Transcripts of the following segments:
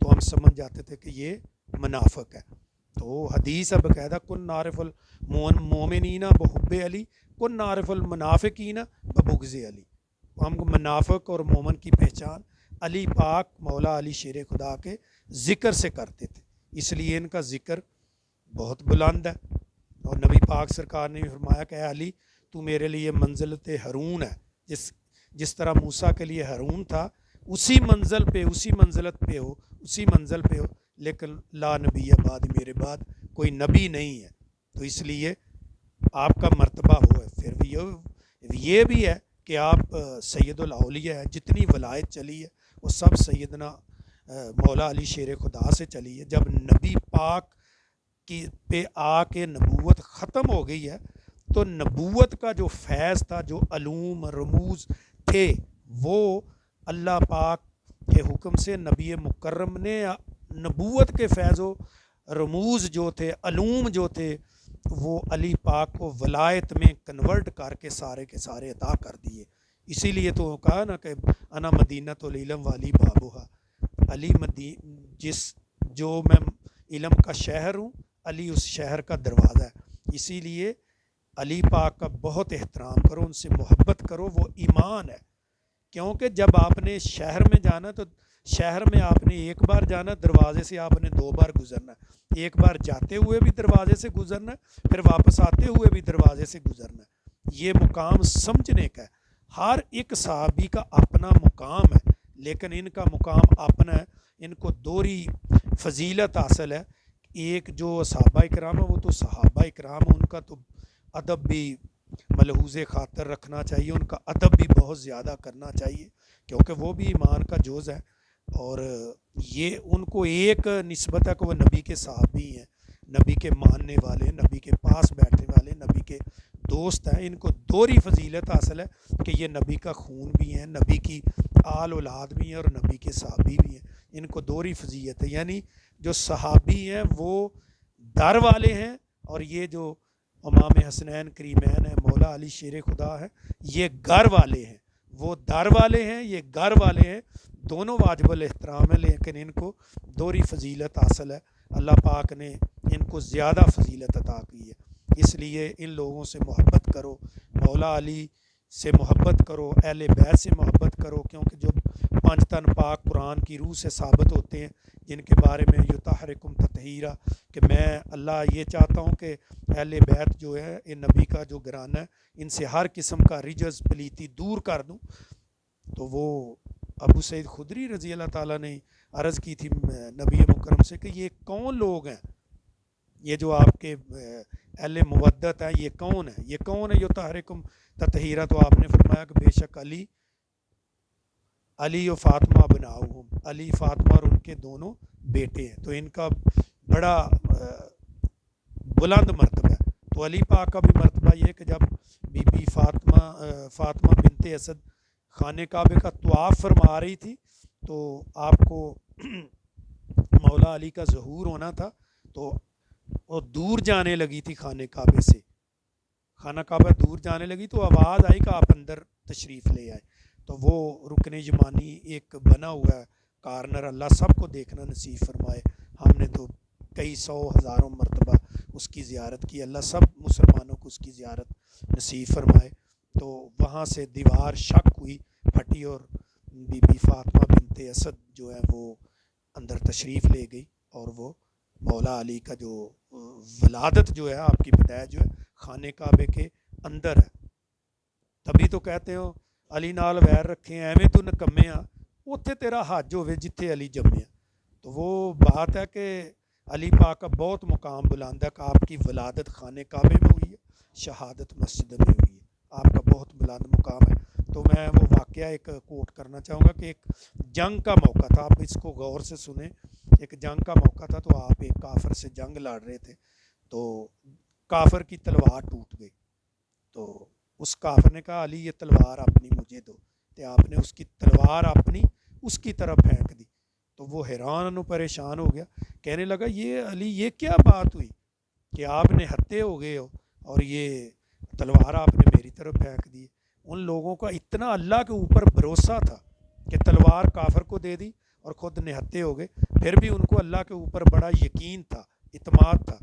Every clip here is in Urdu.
تو ہم سمجھ جاتے تھے کہ یہ منافق ہے. تو حدیث ہے باقاعدہ، کن نعرف المومنین بحب علی کن نعرف المنافقین ببغض علی. ہم منافق اور مومن کی پہچان علی پاک مولا علی شیر خدا کے ذکر سے کرتے تھے، اس لیے ان کا ذکر بہت بلند ہے. اور نبی پاک سرکار نے فرمایا کہ اے علی تو میرے لیے منزلت ہارون ہے، جس طرح موسیٰ کے لیے ہارون تھا اسی منزل پہ، اسی منزلت پہ ہو، اسی منزل پہ ہو، لیکن لا نبی بعد، میرے بعد کوئی نبی نہیں ہے. تو اس لیے آپ کا مرتبہ وہ ہے. پھر یہ بھی ہے کہ آپ سید الاولیاء ہے، جتنی ولایت چلی ہے وہ سب سیدنا مولا علی شیر خدا سے چلی ہے. جب نبی پاک کی پہ آ کے نبوت ختم ہو گئی ہے تو نبوت کا جو فیض تھا، جو علوم رموز تھے، وہ اللہ پاک کے حکم سے نبی مکرم نے نبوت کے فیض و رموز جو تھے، علوم جو تھے، وہ علی پاک کو ولایت میں کنورٹ کر کے سارے کے سارے عطا کر دیے. اسی لیے تو کہا نا کہ انا مدینۃ العلم والی بابوہا، علی جو میں علم کا شہر ہوں، علی اس شہر کا دروازہ ہے. اسی لیے علی پاک کا بہت احترام کرو، ان سے محبت کرو، وہ ایمان ہے. کیونکہ جب آپ نے شہر میں جانا تو شہر میں آپ نے ایک بار جانا، دروازے سے آپ نے 2 بار گزرنا، ایک بار جاتے ہوئے بھی دروازے سے گزرنا، پھر واپس آتے ہوئے بھی دروازے سے گزرنا. یہ مقام سمجھنے کا ہے. ہر ایک صحابی کا اپنا مقام ہے، لیکن ان کا مقام اپنا ہے. ان کو دوہری فضیلت حاصل ہے. ایک جو صحابہ کرام ہیں وہ تو صحابہ کرام، ان کا تو ادب بھی ملحوظ خاطر رکھنا چاہیے، ان کا ادب بھی بہت زیادہ کرنا چاہیے، کیونکہ وہ بھی ایمان کا جز ہے. اور یہ ان کو ایک نسبت ہے کہ وہ نبی کے صحابی ہیں، نبی کے ماننے والے، نبی کے پاس بیٹھنے والے، نبی کے دوست ہیں. ان کو دوہری فضیلت حاصل ہے کہ یہ نبی کا خون بھی ہیں، نبی کی آل اولاد بھی ہیں، اور نبی کے صحابی بھی ہیں. ان کو دوہری فضیلت ہے. یعنی جو صحابی ہیں وہ در والے ہیں، اور یہ جو امام حسنین کریمین ہیں، مولا علی شیر خدا ہیں، یہ گھر والے ہیں. وہ در والے ہیں، یہ گھر والے ہیں، دونوں واجب الاحترام ہے، لیکن ان کو دوہری فضیلت حاصل ہے. اللہ پاک نے ان کو زیادہ فضیلت عطا کی ہے. اس لیے ان لوگوں سے محبت کرو، مولا علی سے محبت کرو، اہل بیت سے محبت کرو، کیونکہ جو 5 تن پاک قرآن کی روح سے ثابت ہوتے ہیں، جن کے بارے میں یطہرکم تطہیرا، کہ میں اللہ یہ چاہتا ہوں کہ اہل بیت جو ہے، یہ نبی کا جو گھرانہ ہے، ان سے ہر قسم کا رجز پلیتی دور کر دوں. تو وہ ابو سعید خدری رضی اللہ تعالیٰ نے عرض کی تھی نبی مکرم سے کہ یہ کون لوگ ہیں، یہ جو آپ کے اہل مودت ہیں، یہ کون ہے، یہ کون ہے یطہرکم تطہیرا؟ تو آپ نے فرمایا کہ بے شک علی و فاطمہ بناؤہم، علی فاطمہ اور ان کے دونوں بیٹے ہیں. تو ان کا بڑا بلند مرتبہ ہے. تو علی پاک کا بھی مرتبہ یہ کہ جب بی بی فاطمہ بنت اسد خانہ کعبے کا طواف فرما رہی تھی، تو آپ کو مولا علی کا ظہور ہونا تھا، تو وہ دور جانے لگی تھی خانہ کعبے سے، خانہ کعبہ دور جانے لگی تو آواز آئی کہ آپ اندر تشریف لے آئے. تو وہ رکن یمانی ایک بنا ہوا ہے کارنر، اللہ سب کو دیکھنا نصیب فرمائے. ہم نے تو کئی 100 ہزاروں مرتبہ اس کی زیارت کی، اللہ سب مسلمانوں کو اس کی زیارت نصیب فرمائے. تو وہاں سے دیوار شک ہوئی، پھٹی، اور بی بی فاطمہ بنت اسد جو ہے وہ اندر تشریف لے گئی، اور وہ مولا علی کا جو ولادت جو ہے، آپ کی پیدائش جو ہے، خانہ کعبے کے اندر ہے. تبھی تو کہتے ہو علی نال ویر رکھے ایویں تو نکمے ہاں، اتھے تیرا حج ہوئے جتھے علی جمے. تو وہ بات ہے کہ علی پاک کا بہت مقام بلند ہے کہ آپ کی ولادت خانہ کعبے میں ہوئی ہے، شہادت مسجد میں ہوئی ہے، آپ کا بہت بلند مقام ہے. تو میں وہ واقعہ ایک کوٹ کرنا چاہوں گا کہ ایک جنگ کا موقع تھا، آپ اس کو غور سے سنیں. ایک جنگ کا موقع تھا، تو آپ ایک کافر سے جنگ لڑ رہے تھے، تو کافر کی تلوار ٹوٹ گئی. تو اس کافر نے کہا علی یہ تلوار اپنی مجھے دو، تو آپ نے اس کی تلوار اپنی اس کی طرف پھینک دی. تو وہ حیران و پریشان ہو گیا، کہنے لگا یہ علی یہ کیا بات ہوئی کہ آپ نے ہتے ہو گئے ہو اور یہ تلوار آپ نے میری طرف پھینک دی. ان لوگوں کا اتنا اللہ کے اوپر بھروسہ تھا کہ تلوار کافر کو دے دی، اور خود نہتے ہو گئے، پھر بھی ان کو اللہ کے اوپر بڑا یقین تھا، اعتماد تھا۔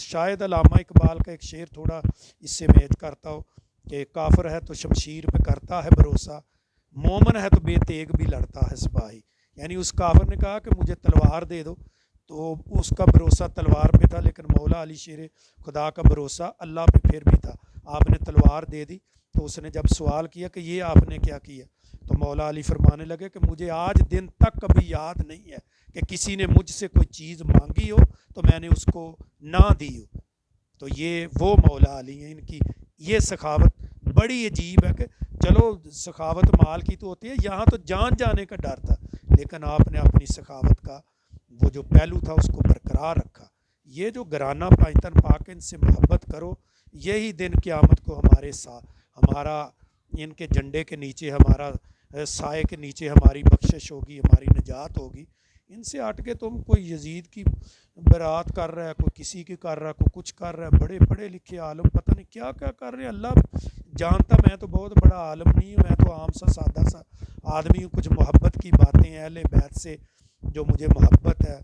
شاید علامہ اقبال کا ایک شعر تھوڑا اس سے میچ کرتا ہو کہ کافر ہے تو شمشیر پہ کرتا ہے بھروسہ، مومن ہے تو بے تیغ بھی لڑتا ہے سپاہی۔ یعنی اس کافر نے کہا کہ مجھے تلوار دے دو، تو اس کا بھروسہ تلوار پہ تھا، لیکن مولا علی شیر خدا کا بھروسہ اللہ پہ پھر بھی تھا۔ آپ نے تلوار دے دی تو اس نے جب سوال کیا کہ یہ آپ نے کیا کیا، تو مولا علی فرمانے لگے کہ مجھے آج دن تک کبھی یاد نہیں ہے کہ کسی نے مجھ سے کوئی چیز مانگی ہو تو میں نے اس کو نہ دی ہو۔ تو یہ وہ مولا علی ہیں، ان کی یہ سخاوت بڑی عجیب ہے کہ چلو سخاوت مال کی تو ہوتی ہے، یہاں تو جان جانے کا ڈر تھا، لیکن آپ نے اپنی سخاوت کا وہ جو پہلو تھا اس کو برقرار رکھا۔ یہ جو گرانہ پائتن پاک، ان سے محبت کرو، یہی دن قیامت کو ہمارے ساتھ ہمارا ان کے جھنڈے کے نیچے، ہمارا سائے کے نیچے ہماری بخشش ہوگی، ہماری نجات ہوگی۔ ان سے ہٹ کے تم کوئی یزید کی برات کر رہا ہے، کوئی کسی کی کر رہا ہے، کوئی کچھ کر رہا ہے، بڑے پڑھے لکھے عالم پتہ نہیں کیا کیا کر رہے ہیں، اللہ جانتا، میں تو بہت بڑا عالم نہیں ہوں، میں تو عام سا سادہ سا آدمی ہوں۔ کچھ محبت کی باتیں اہل بیت سے جو مجھے محبت ہے،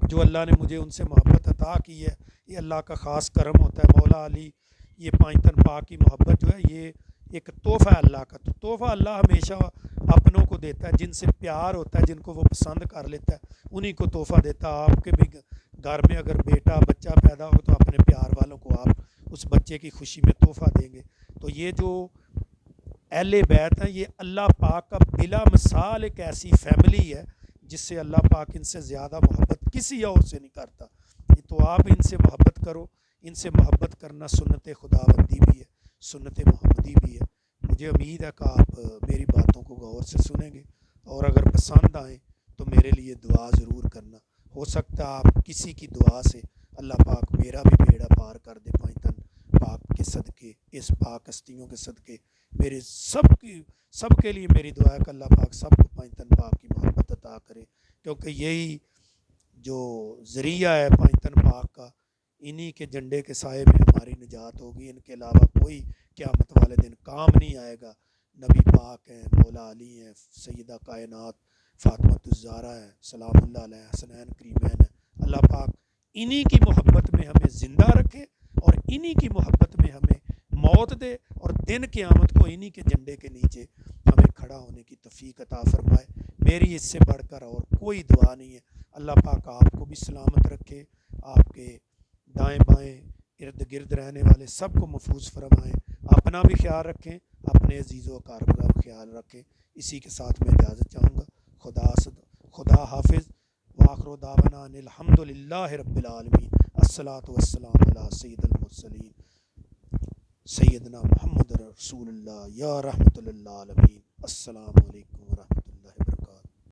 جو اللہ نے مجھے ان سے محبت عطا کی ہے، یہ اللہ کا خاص کرم ہوتا ہے۔ مولا علی یہ پائتن پاک کی محبت جو ہے یہ ایک تحفہ ہے اللہ کا، تو تحفہ اللہ ہمیشہ اپنوں کو دیتا ہے، جن سے پیار ہوتا ہے، جن کو وہ پسند کر لیتا ہے، انہی کو تحفہ دیتا ہے۔ آپ کے بھی گھر میں اگر بیٹا بچہ پیدا ہو تو اپنے پیار والوں کو آپ اس بچے کی خوشی میں تحفہ دیں گے۔ تو یہ جو اہل بیت ہیں، یہ اللہ پاک کا بلا مثال ایک ایسی فیملی ہے جس سے اللہ پاک ان سے زیادہ محبت کسی اور سے نہیں کرتا۔ تو آپ ان سے محبت کرو، ان سے محبت کرنا سنت خداوندی بھی ہے، سنت محمدی بھی ہے۔ مجھے امید ہے کہ آپ میری باتوں کو غور سے سنیں گے، اور اگر پسند آئیں تو میرے لیے دعا ضرور کرنا۔ ہو سکتا ہے آپ کسی کی دعا سے اللہ پاک میرا بھی بیڑا پار کر دے پائتن پاک کے صدقے، اس پاک ہستیوں کے صدقے۔ میرے سب کے لیے میری دعا ہے کہ اللہ پاک سب کو پائتن پاک کی محبت عطا کرے، کیونکہ یہی جو ذریعہ ہے پائتن پاک کا، انہی کے جھنڈے کے سائے میں ہماری نجات ہوگی۔ ان کے علاوہ کوئی قیامت والے دن کام نہیں آئے گا۔ نبی پاک ہیں، مولا علی ہیں، سیدہ کائنات فاطمۃ الزہرا ہے، سلام اللہ علیہ، حسنین کریمین ہے۔ اللہ پاک انہی کی محبت میں ہمیں زندہ رکھے، اور انہی کی محبت میں ہمیں موت دے، اور دن قیامت کو انہی کے جھنڈے کے نیچے ہمیں کھڑا ہونے کی توفیق عطا فرمائے۔ میری اس سے بڑھ کر اور کوئی دعا نہیں ہے۔ اللہ پاک آپ کو بھی سلامت رکھے، آپ کے دائیں بائیں ارد گرد رہنے والے سب کو محفوظ فرمائیں، اپنا بھی خیال رکھیں، اپنے عزیز و اقارب کا خیال رکھیں۔ اسی کے ساتھ میں اجازت چاہوں گا۔ خدا حافظ، وآخر دعوانا ان الحمد للہ رب العالمین۔ الصلاۃ والسلام علی سید المرسلین سیدنا محمد رسول اللہ یا رحمۃ للعالمین۔ السلام علیکم ورحمۃ اللہ۔